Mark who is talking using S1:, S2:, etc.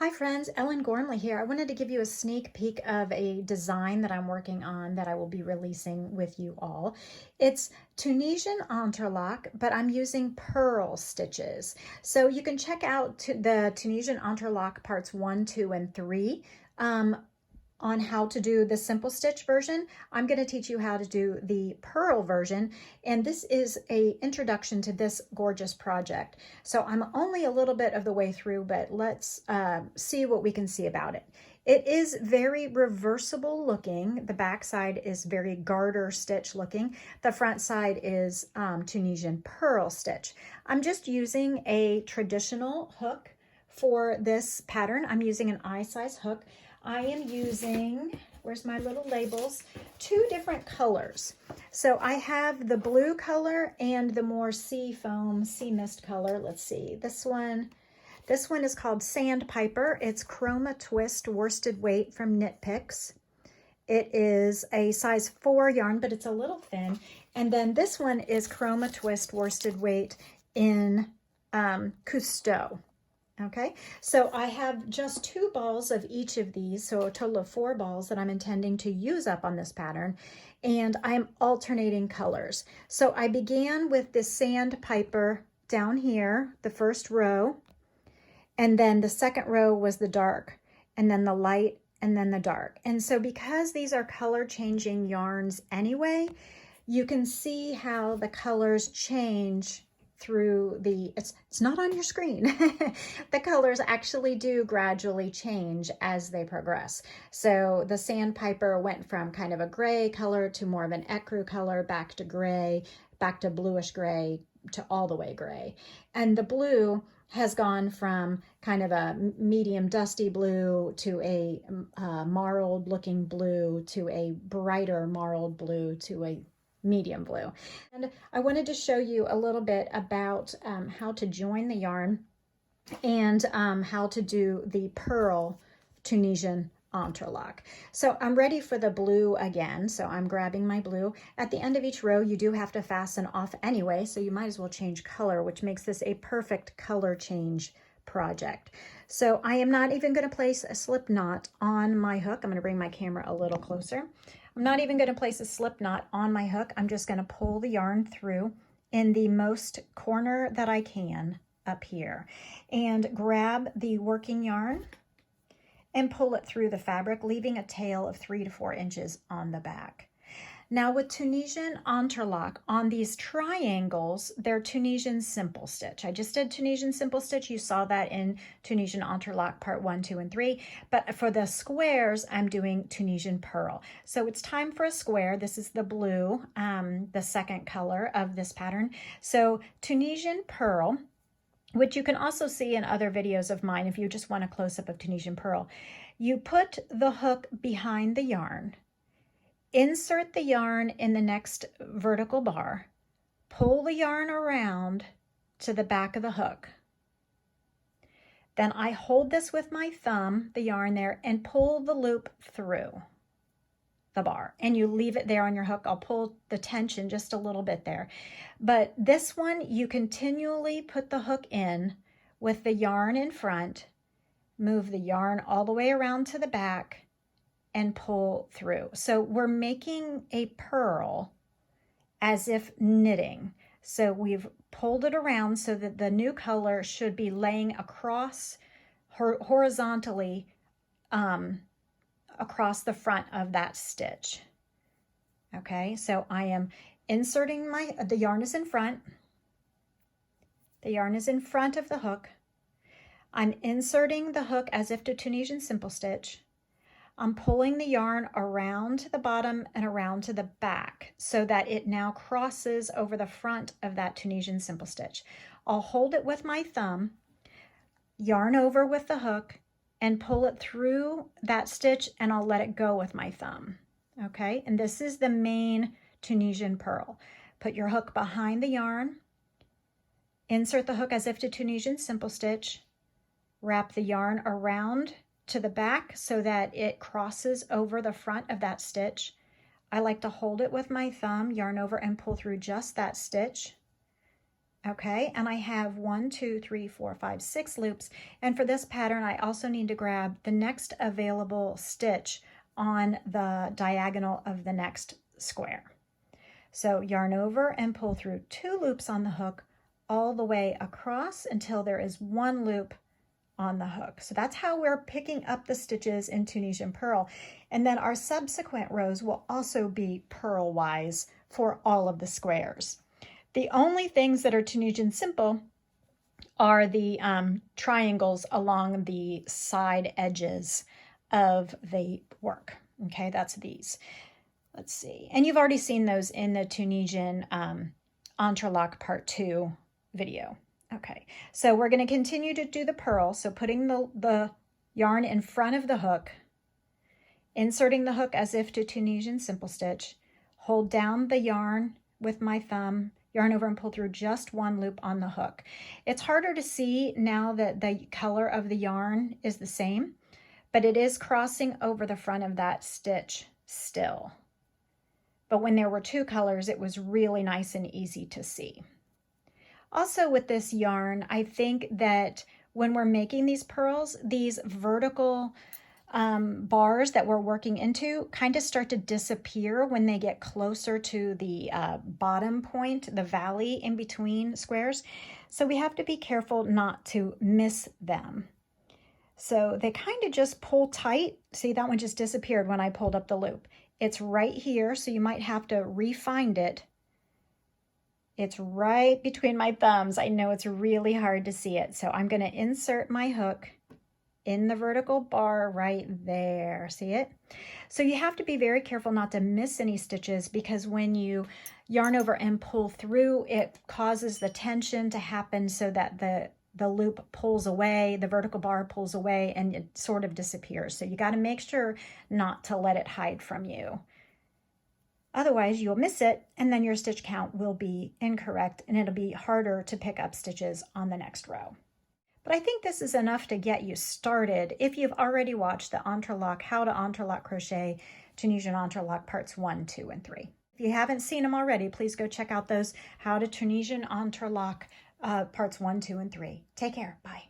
S1: Hi friends, Ellen Gormley here. I wanted to give you a sneak peek of a design that I'm working on that I will be releasing with you all. It's Tunisian Entrelac, but I'm using purl stitches. So you can check out the Tunisian Entrelac parts 1, 2, and 3 on how to do the simple stitch version. I'm going to teach you how to do the purl version, and this is a introduction to this gorgeous project. So I'm only a little bit of the way through, but let's see what we can see about it. It is very reversible looking. The back side is very garter stitch looking. The front side is Tunisian purl stitch. I'm just using a traditional hook for this pattern. I'm using an eye-size hook. I am using, where's my little labels, 2 different colors. So I have the blue color and the more sea foam, sea mist color. Let's see, this one is called Sandpiper. It's Chroma Twist worsted weight from Knit Picks. It is a size 4 yarn, but it's a little thin. And then this one is Chroma Twist worsted weight in Cousteau. Okay, so I have just 2 balls of each of these, so a total of 4 balls that I'm intending to use up on this pattern, and I'm alternating colors. So I began with the Sandpiper down here, the first row, and then the second row was the dark, and then the light, and then the dark. And so because these are color changing yarns anyway, you can see how the colors change through the, it's not on your screen. The colors actually do gradually change as they progress. So the Sandpiper went from kind of a gray color to more of an ecru color, back to gray, back to bluish gray, to all the way gray. And the blue has gone from kind of a medium dusty blue to a marled looking blue to a brighter marled blue to a medium blue. And I wanted to show you a little bit about how to join the yarn and how to do the purl Tunisian Entrelac. So I'm ready for the blue again. So I'm grabbing my blue. At the end of each row, you do have to fasten off anyway, so you might as well change color, which makes this a perfect color change project. So I am not even going to place a slip knot on my hook. I'm going to bring my camera a little closer. I'm not even going to place a slip knot on my hook. I'm just going to pull the yarn through in the most corner that I can up here and grab the working yarn and pull it through the fabric, leaving a tail of 3 to 4 inches on the back. Now with Tunisian Entrelac, on these triangles, they're Tunisian simple stitch. I just did Tunisian simple stitch. You saw that in Tunisian Entrelac part 1, 2, and 3. But for the squares, I'm doing Tunisian purl. So it's time for a square. This is the blue, the second color of this pattern. So Tunisian purl, which you can also see in other videos of mine if you just want a close-up of Tunisian purl. You put the hook behind the yarn, insert the yarn in the next vertical bar, pull the yarn around to the back of the hook. Then I hold this with my thumb, the yarn there, and pull the loop through the bar, and you leave it there on your hook. I'll pull the tension just a little bit there. But this one, you continually put the hook in with the yarn in front, move the yarn all the way around to the back, and pull through. So we're making a purl as if knitting. So we've pulled it around so that the new color should be laying across horizontally across the front of that stitch. Okay, so I am inserting the yarn is in front. The yarn is in front of the hook. I'm inserting the hook as if to Tunisian simple stitch. I'm pulling the yarn around to the bottom and around to the back so that it now crosses over the front of that Tunisian simple stitch. I'll hold it with my thumb, yarn over with the hook, and pull it through that stitch, and I'll let it go with my thumb. Okay, and this is the main Tunisian purl. Put your hook behind the yarn, insert the hook as if to Tunisian simple stitch, wrap the yarn around to the back so that it crosses over the front of that stitch. I like to hold it with my thumb, yarn over, and pull through just that stitch. Okay, and I have 1, 2, 3, 4, 5, 6 loops. And for this pattern, I also need to grab the next available stitch on the diagonal of the next square. So yarn over and pull through 2 loops on the hook all the way across until there is 1 loop on the hook. So that's how we're picking up the stitches in Tunisian Purl. And then our subsequent rows will also be purl-wise for all of the squares. The only things that are Tunisian simple are the triangles along the side edges of the work. Okay, that's these. Let's see. And you've already seen those in the Tunisian Entrelac Part 2 video. Okay, so we're going to continue to do the purl. So putting the yarn in front of the hook, inserting the hook as if to Tunisian simple stitch, hold down the yarn with my thumb, yarn over and pull through just 1 loop on the hook. It's harder to see now that the color of the yarn is the same, but it is crossing over the front of that stitch still. But when there were 2 colors, it was really nice and easy to see. Also with this yarn, I think that when we're making these purls, these vertical bars that we're working into kind of start to disappear when they get closer to the bottom point, the valley in between squares. So we have to be careful not to miss them. So they kind of just pull tight. See, that one just disappeared when I pulled up the loop. It's right here, so you might have to re-find it. It's right between my thumbs. I know it's really hard to see it. So I'm going to insert my hook in the vertical bar right there. See it? So you have to be very careful not to miss any stitches, because when you yarn over and pull through, it causes the tension to happen so that the loop pulls away, the vertical bar pulls away, and it sort of disappears. So you got to make sure not to let it hide from you. Otherwise, you'll miss it, and then your stitch count will be incorrect, and it'll be harder to pick up stitches on the next row. But I think this is enough to get you started if you've already watched the Entrelac, How to Entrelac Crochet Tunisian Entrelac Parts 1, 2, and 3. If you haven't seen them already, please go check out those How to Tunisian Entrelac Parts 1, 2, and 3. Take care. Bye.